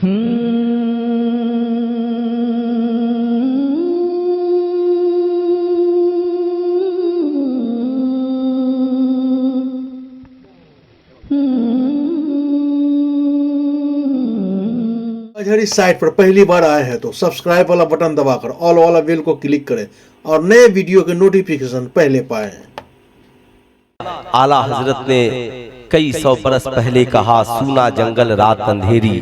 इस साइट पर पहली बार आए हैं तो सब्सक्राइब वाला बटन दबाकर ऑल वाला बेल को क्लिक करें और नए वीडियो के नोटिफिकेशन पहले पाएं। आला हजरत ने कई सौ बरस पहले कहा, सूना जंगल रात अंधेरी,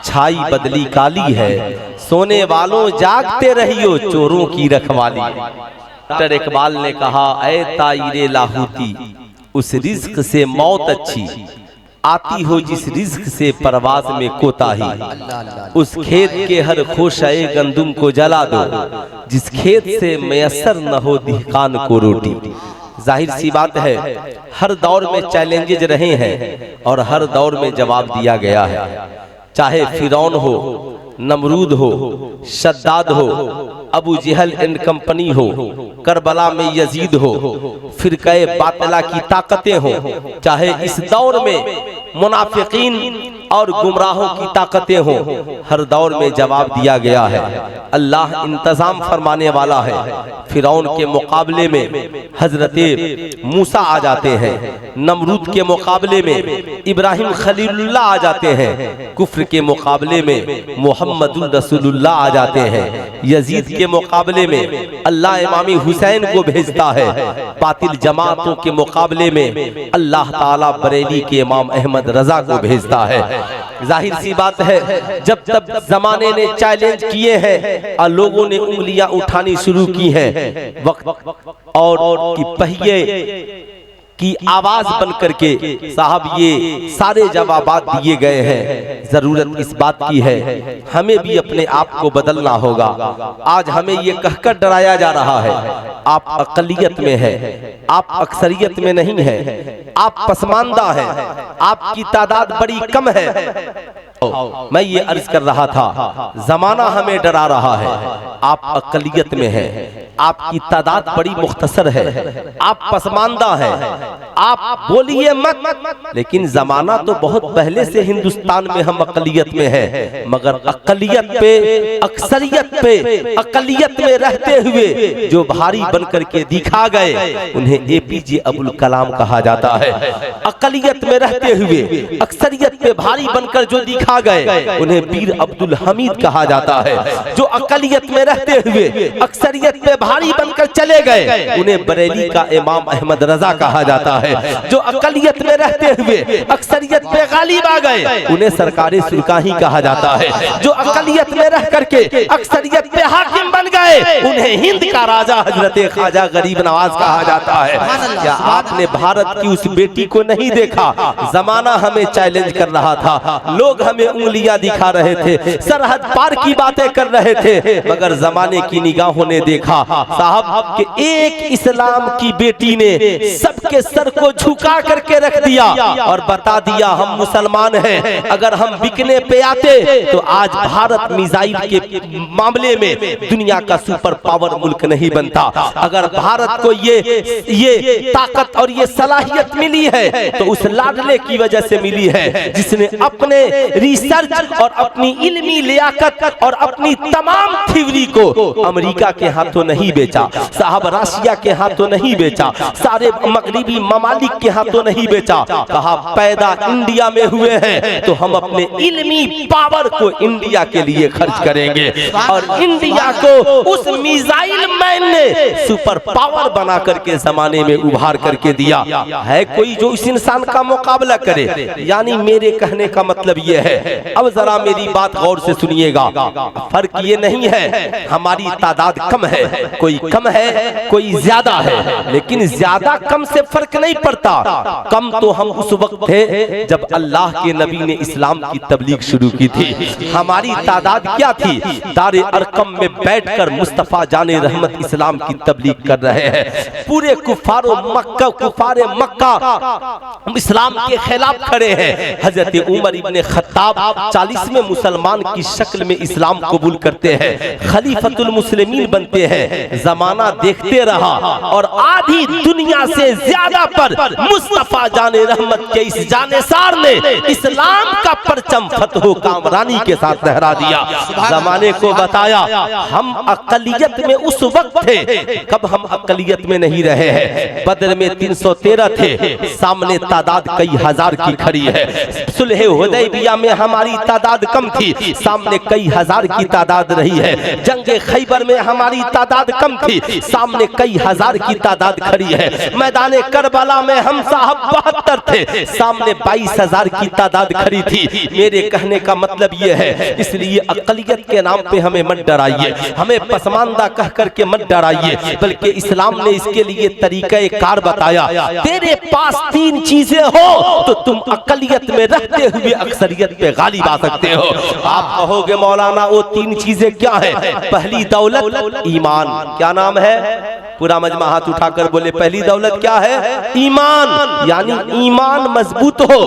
छाई बदली काली है, सोने वालों जागते रहियो, चोरों की रखवाली। डॉक्टर इकबाल ने कहा, ऐ ताईरे लाहौती, उस रिज्क से मौत अच्छी, आती हो जिस रिज्क से परवाज में कोताही, उस खेत के हर खोशाए गंदुम को जला दो, जिस खेत से मयसर न हो दिहकान को रोटी। जाहिर सी बात है, हर दौर में चैलेंजेज रहे हैं और हर दौर में जवाब दिया गया है। चाहे फिरौन हो, नमरूद हो, शद्दाद हो, अबू जहल एंड कंपनी हो, करबला में यजीद हो, फिरक़े बातिला की ताकतें हो, चाहे इस दौर में मुनाफिकीन और गुमराहों की ताकतें हो, हर दौर में जवाब दिया गया है। अल्लाह इंतजाम फरमाने वाला है। फिरौन के मुकाबले में हजरते मूसा आ जाते हैं, नमरूद के मुकाबले में इब्राहिम खलीलुल्लाह आ जाते हैं, कुफ्र के मुकाबले में मोहम्मदुर रसूलुल्लाह आ जाते हैं, यजीद के मुकाबले में अल्लाह इमामी हुसैन को भेजता है, बातिल जमातों के मुकाबले में अल्लाह ताला बरेली के इमाम अहमद रजा को भेजता है। जाहिर सी बात है, जब तब जमाने ने चैलेंज किए हैं और लोगों ने उंगलियां उठानी शुरू की हैं, वक्त और की पहिए की आवाज बन करके साहब ये सारे जवाबात दिए गए हैं। जरूरत इस बात की है, हमें भी अपने आप को बदलना होगा। आज हमें ये कहकर डराया जा रहा है, आप अकलियत में है, आप अक्सरियत में नहीं है, आप पसमानदा है, आपकी तादाद बड़ी कम है। मैं ये अर्ज कर रहा था, जमाना हमें डरा रहा है, आप अकलियत में है, आपकी तादाद बड़ी मुख्तसर है, आप पसमानदा है, आप बोलिए मत। लेकिन जमाना तो बहुत पहले से हिंदुस्तान में हम अकलियत में है, मगर अकलियत पे, अक्सरियत पे, अकलियत में रहते हुए जो भारी बनकर के दिखा गए, उन्हें एपीजे अब्दुल कलाम कहा जाता है। अकलियत में रहते हुए अक्सरियत पे भारी बनकर जो दिखा गए, उन्हें वीर अब्दुल हमीद कहा जाता है। जो अकलियत में रहते हुए अक्सरियत पे भारी बनकर चले गए, उन्हें बरेली का इमाम अहमद रजा कहा जाता है। जो अकलियत में रहते हुए अक्सरियत पे गालिब आ गए, उन्हें सरकारे सुल्तानी कहा जाता है। जो अकलियत में रह करके अक्सरियत पे हाकिम बन गए, उन्हें हिंद का राजा हजरत ख्वाजा गरीब नवाज कहा जाता है। क्या आपने भारत की उस बेटी को नहीं देखा? जमाना हमें चैलेंज कर रहा था, लोग हमें उंगलियां दिखा रहे थे, सरहद पार की बातें कर रहे थे, मगर जमाने की निगाहों ने देखा साहब कि एक इस्लाम की बेटी ने सबके सर को झुका करके रख दिया और बता दिया हम मुसलमान हैं। अगर हम बिकने पे आते तो आज भारत मिसाइल के मामले में दुनिया का सुपर पावर मुल्क नहीं बनता। अगर भारत को ये ताकत और ये सलाहियत मिली है तो उस लाडले की वजह से मिली है, जिसने अपने रिसर्च और अपनी इल्मी लियाकत और अपनी तमाम थ्योरी को अमेरिका के हाथों नहीं बेचा, साहब रशिया के हाथों नहीं बेचा, सारे मगरिबी ममालिक के हाथों नहीं बेचा। कहा पैदा इंडिया में हुए हैं तो हम अपने इल्मी पावर को इंडिया के लिए खर्च करेंगे। और इंडिया को उस मिसाइल मैन ने सुपर पावर बना करके जमाने में उभार करके दिया है। कोई जो इस इंसान का मुकाबला करे, यानी मेरे कहने का मतलब ये है, अब जरा मेरी बात गौर से सुनिएगा, फर्क ये नहीं है हमारी तादाद कम है, कोई कम है कोई ज्यादा है, लेकिन ज्यादा कम से फर्क नहीं पड़ता। कम तो हम उस वक्त थे जब अल्लाह के नबी ने इस्लाम की तबलीग शुरू की थी। हमारी तादाद क्या थी? दारे अरकम में बैठकर मुस्तफा जाने रहमत इस्लाम की तबलीग कर रहे हैं। पूरे कुफारे मक्का इस्लाम के खिलाफ खड़े हैं। हजरत उमर इब्ने खत्ताब 40वें मुसलमान की शक्ल में इस्लाम कबूल करते हैं, खलीफतुल मुस्लिमीन बनते हैं। जमाना देखते रहा और आधी दुनिया से ज्यादा पर मुस्तफा जाने रहमत के इस जानेसार ने इस्लाम का परचम फतहो कामरानी के साथ लहरा दिया। जमाने को बताया हम अकलियत में उस वक्त थे, कब हम अकलियत में नहीं रहे हैं। बदर में 313 थे, सामने तादाद कई हजार की खड़ी है। सुलह हुदैबिया में हमारी तादाद कम थी, सामने कई हजार की तादाद रही है। जंगे खैबर में हमारी तादाद कम थी, सामने कई हजार की तादाद खड़ी है। मैदाने करबला में हम साहब 72 थे, सामने 22,000 की तादाद खड़ी थी। मेरे कहने का मतलब ये है, इसलिए अकलियत के नाम पे हमें मत डराइए, हमें पसमानदा कह करके मत डराइए, बल्कि इस्लाम ने इसके लिए तरीका कार बताया। तेरे पास 3 चीजें हो तो तुम अकलियत में रहते हुए अक्सरियत पे गालिब आ सकते हो। आप कहोगे मौलाना वो 3 चीजें क्या है? पहली दौलत ईमान। क्या नाम है? पूरा मजमा हाथ उठाकर बोले पहली दौलत क्या है? ईमान। यानी ईमान मजबूत हो,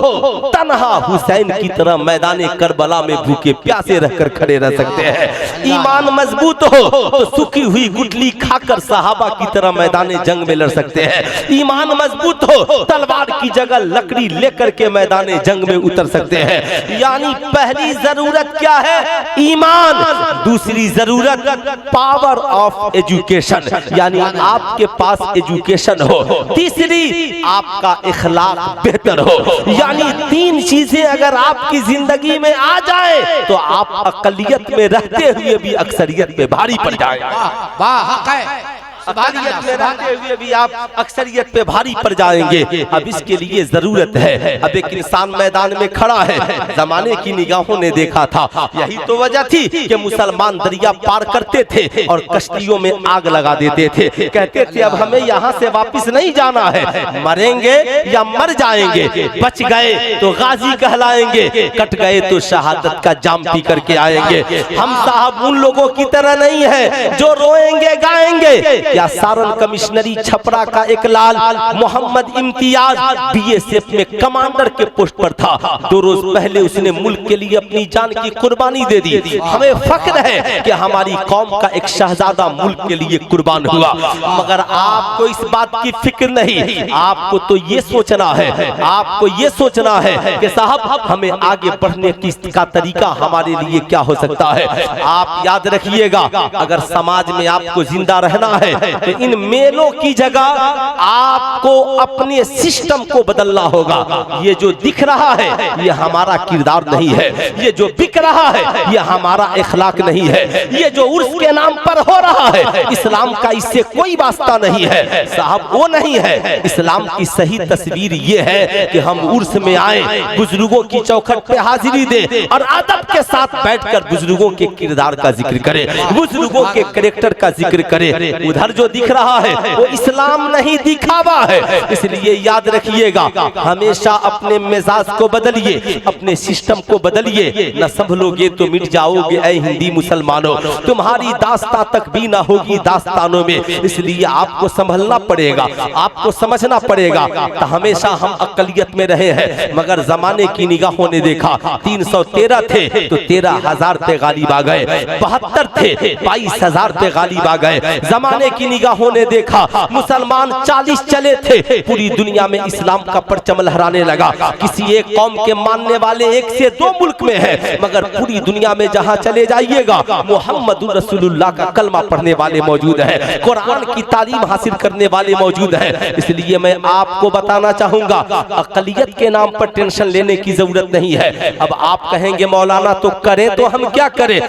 तन्हा हुसैन की तरह मैदाने करबला में भूखे प्यासे रहकर खड़े रह सकते हैं। ईमान मजबूत हो तो सूखी हुई गुठली खाकर सहाबा की तरह मैदाने जंग में लड़ सकते हैं। ईमान मजबूत हो, तलवार की जगह लकड़ी लेकर के मैदाने जंग में उतर सकते हैं। यानी पहली जरूरत क्या है? ईमान। दूसरी जरूरत पावर ऑफ एजुकेशन, यानी आपके पास एजुकेशन हो। तीसरी आपका इखलाक बेहतर हो। यानी 3 चीजें अगर आपकी जिंदगी में आ जाए तो आप अकलियत में रहते हुए भी अक्सरियत पे भारी पड़ जाएगा। अकलियत में रहते हुए भी आप अक्सरियत पे भारी पड़ जाएंगे। अब इसके लिए जरूरत है, अब एक इंसान मैदान में खड़ा है, जमाने की निगाहों ने देखा था, यही तो वजह थी कि मुसलमान दरिया पार करते थे और कश्तियों में आग लगा देते थे। कहते थे अब हमें यहाँ से वापिस नहीं जाना है, मरेंगे या मर जाएंगे, बच गए तो गाजी कहलाएंगे, कट गए तो शहादत का जाम पी करके आएंगे। हम साहब उन लोगों की तरह नहीं है जो रोएंगे गाएंगे। या सारण कमिश्नरी छपरा का एक लाल मोहम्मद इम्तियाज बीएसएफ में कमांडर के पोस्ट पर था। 2 रोज पहले उसने मुल्क के लिए अपनी जान की कुर्बानी दे दी। हमें फख्र है कि हमारी कौम का एक शहजादा मुल्क के लिए कुर्बान हुआ। मगर आपको इस बात की फिक्र नहीं, आपको तो ये सोचना है, आपको ये सोचना है कि साहब हमें आगे बढ़ने का तरीका हमारे लिए क्या हो सकता है। आप याद रखिएगा, अगर समाज में आपको जिंदा रहना है तो इन मेलों की जगह आपको अपने सिस्टम को बदलना होगा। ये जो दिख रहा है ये हमारा किरदार नहीं है, ये जो बिक रहा है ये हमारा इखलाक नहीं है, ये जो उर्स के नाम पर हो रहा है इस्लाम का इससे कोई वास्ता नहीं है। साहब वो नहीं है। इस्लाम की सही तस्वीर ये है कि हम उर्स में आए, बुजुर्गों की चौखट पे हाजिरी दे और अदब के साथ बैठकर बुजुर्गों के किरदार का जिक्र करें, बुजुर्गों के कैरेक्टर का जिक्र करें। उधर जो दिख रहा है वो इस्लाम नहीं दिखावा है। इसलिए याद रखिएगा, हमेशा अपने मिजाज को बदलिए, अपने सिस्टम को बदलिए। न संभलोगे तो मिट जाओगे ऐ हिंदी मुसलमानों, तुम्हारी दास्तां तक भी ना होगी दास्तानों में। इसलिए आपको संभलना पड़ेगा, आपको समझना पड़ेगा। तो हमेशा हम अकलियत में रहे हैं, मगर जमाने की निगाहों ने देखा 313 थे तो 13,000 पे गालिब आ गए, 72 थे 22,000 पे गालिब आ गए। जमाने की निगाहों ने देखा मुसलमान 40 चले थे, पूरी दुनिया में इस्लाम का परचम लहराने लगा। किसी एक कौम के मानने वाले 1 से 2 मुल्क में है, मगर पूरी दुनिया में जहां चले जाइएगा मुहम्मदुर रसूलुल्लाह का कलमा पढ़ने वाले मौजूद है, कुरान की तालीम हासिल करने वाले मौजूद है। इसलिए मैं आपको बताना चाहूंगा, अकलियत के नाम पर टेंशन लेने की जरूरत नहीं है। अब आप कहेंगे मौलाना तो करें तो हम क्या करें?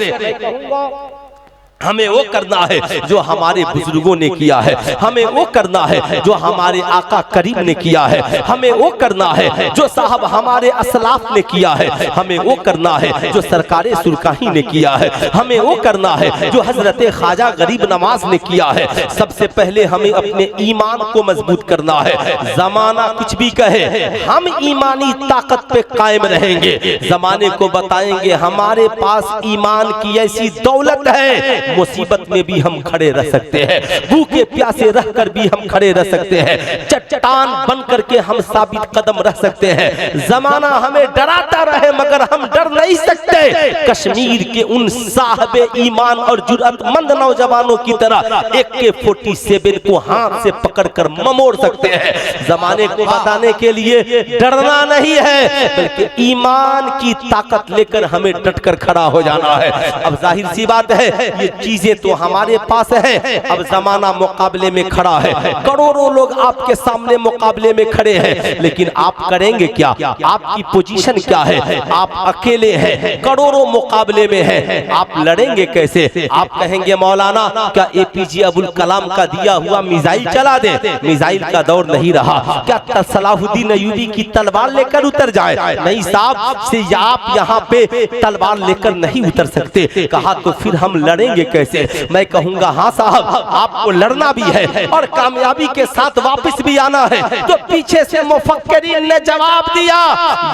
हमें वो करना है जो हमारे बुजुर्गों ने किया है, हमें वो करना है जो हमारे आका करीम ने किया है, हमें वो करना है जो साहब हमारे असलाफ ने किया है, हमें वो करना है जो सरकारे सुरकाही ने किया है, हमें वो करना है जो हजरत ख्वाजा गरीब नवाज ने किया है। सबसे पहले हमें अपने ईमान को मजबूत करना है। जमाना कुछ भी कहे, हम ईमानी ताकत पे कायम रहेंगे। जमाने को बताएंगे हमारे पास ईमान की ऐसी दौलत है मुसीबत में भी हम खड़े रह सकते हैं, भूखे प्यासे रहकर भी हम खड़े रह सकते हैं, चट्टान बन करके हम साबित कदम रह सकते हैं। जमाना हमें डराता रहे मगर हम डर नहीं सकते। कश्मीर के उन साहबे ईमान और जुर्अतमंद नौजवानों की तरह AK-47 को हाथ से पकड़कर ममोड़ सकते हैं। जमाने को बताने के लिए डरना नहीं है, बल्कि ईमान की ताकत लेकर हमें डटकर खड़ा हो जाना है। अब जाहिर सी बात है, ये चीजें तो हमारे पास है। अब जमाना मुकाबले में खड़ा है, करोड़ों लोग आपके सामने मुकाबले में खड़े हैं, लेकिन आप करेंगे क्या? आपकी पोजीशन क्या है? आप अकेले हैं, करोड़ों मुकाबले में हैं, आप लड़ेंगे कैसे? आप कहेंगे मौलाना क्या APJ अबुल कलाम का दिया हुआ मिसाइल चला दे? मिसाइल का दौर नहीं रहा। क्या सलाहुद्दीन अय्यूबी की तलवार लेकर उतर जाए? नहीं साहब, से आप यहाँ पे तलवार लेकर नहीं उतर सकते। कहा तो फिर हम लड़ेंगे कैसे? मैं कहूँगा हाँ साहब, आपको लड़ना भी है और कामयाबी के साथ वापस भी आना है। तो पीछे से मुफक्किरीन ने जवाब दिया,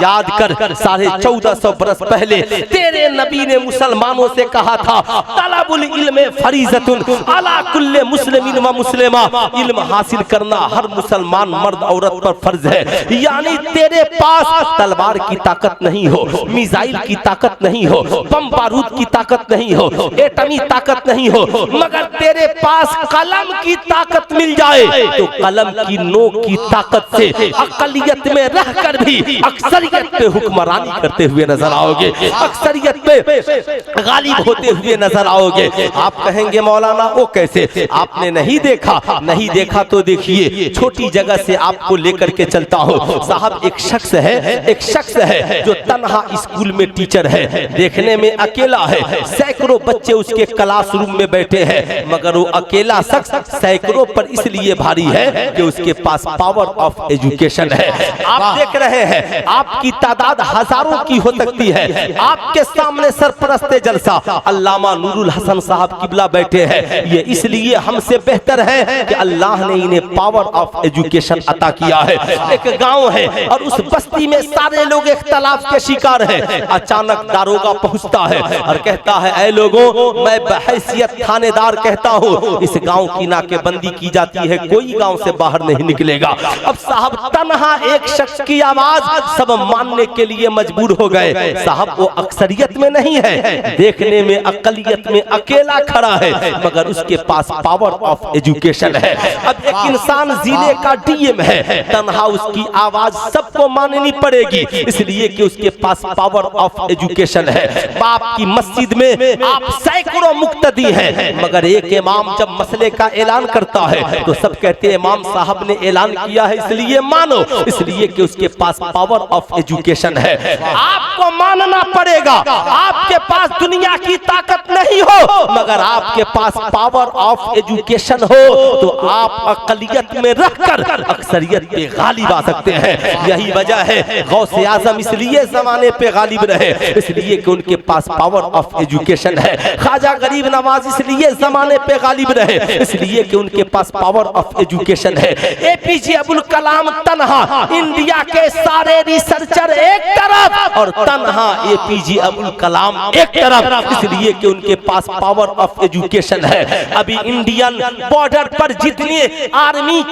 याद कर 1450 बरस पहले तेरे नबी ने मुसलमानों से कहा था, तलबुल इल्म फरीज़तुन अला कुल्ले मुस्लिमीन व मुस्लिमा, इल्म हासिल करना हर मुसलमान मर्द औरत पर फर्ज है। यानी तेरे पास तलवार की ताकत नहीं हो, मिसाइल की ताकत नहीं हो, बम बारूद की ताकत नहीं हो, एटमी ताकत नहीं हो, मगर तेरे पास कलम की ताकत मिल जाए तो कलम की नोक की ताकत से अकलियत में रहकर भी अक्सरियत पे हुक्मरानी करते हुए नजर आओगे, अक्सरियत पे गालिब होते हुए नजर आओगे। आप कहेंगे मौलाना वो कैसे? आपने नहीं देखा? नहीं देखा तो देखिए, छोटी जगह से आपको लेकर के चलता हूँ। साहब एक शख्स है जो तन्हा स्कूल में टीचर है, देखने में अकेला है, सैकड़ों बच्चे उसके क्लासरूम में बैठे हैं, मगर वो अकेला शख्स सैकड़ों पर इसलिए भारी है कि उसके पास पावर ऑफ एजुकेशन है। आप देख रहे हैं, आपकी तादाद हजारों की हो सकती है, आपके सामने सरपरस्ते जलसा अल्लामा नूरुल हसन साहब किबला बैठे हैं। ये इसलिए हमसे बेहतर है कि अल्लाह ने इन्हें पावर ऑफ एजुकेशन अता किया है। एक गांव है और उस बस्ती में सारे लोग इख्तलाफ के शिकार हैं। अचानक दारोगा पहुंचता है और कहता है, ऐ लोगों, मैं बहैसियत थानेदार कहता हूँ, इस गांव की नाकेबंदी की जाती है, कोई गांव से बाहर नहीं निकलेगा। अब साहब तन्हा एक शख्स की आवाज सब मानने के लिए मजबूर हो गए। साहब वो अक्सरियत में नहीं है, देखने में अकलियत में अकेला खड़ा है, मगर उसके पास पावर ऑफ एजुकेशन है। अब एक इंसान जिले का DM है, तन्हा उसकी आवाज सबको माननी पड़ेगी, इसलिए कि उसके पास पावर ऑफ एजुकेशन है। बाप की मस्जिद में आप सैकड़ों मुक्तदी हैं, मगर एक इमाम जब मसले का ऐलान करता है तो सब कहते हैं इमाम साहब ने ऐलान किया है इसलिए मानो, इसलिए कि उसके पास पावर ऑफ एजुकेशन है। आपको मानना पड़ेगा। आपके पास दुनिया की ताकत नहीं हो, मगर आपके पास पावर ऑफ एजुकेशन हो तो आप अकलियत में रहकर अक्सरियत पे गालिब आ सकते हैं। यही वजह है गौसे आजम इसलिए जमाने पे गालिब रहे, इसलिए कि उनके पास पावर ऑफ एजुकेशन है। ख्वाजा गरीब नवाज इसलिए जमाने पे गालिब रहे, इसलिए कि उनके पास पावर ऑफ एजुकेशन है। APJ अबुल कलाम तन्हा, इंडिया के सारे रिसर्चर एक तरफ और तन्हा APJ अबुल कलाम एक तरफ, इसलिए कि उनके पास पावर ऑफ एजुकेशन है। अभी इंडियन बॉर्डर पर जितने आर्मी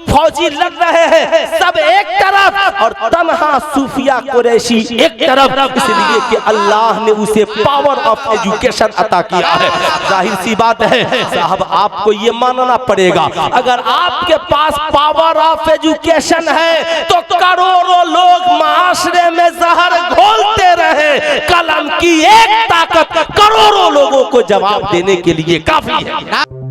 फौजी लड़ रहे हैं सब एक तरफ और तन्हा सूफिया कुरैशी एक तरफ, इसलिए कि अल्लाह ने उसे पावर ऑफ एजुकेशन अता किया है। जाहिर सी बात है साहब, आपको ये मानना पड़ेगा, अगर आपके पास पावर ऑफ एजुकेशन है तो करोड़ों लोग माशरे में जहर घोलते रहे, कलम की एक ताकत करोड़ों लोगों को जवाब देने के लिए काफी है।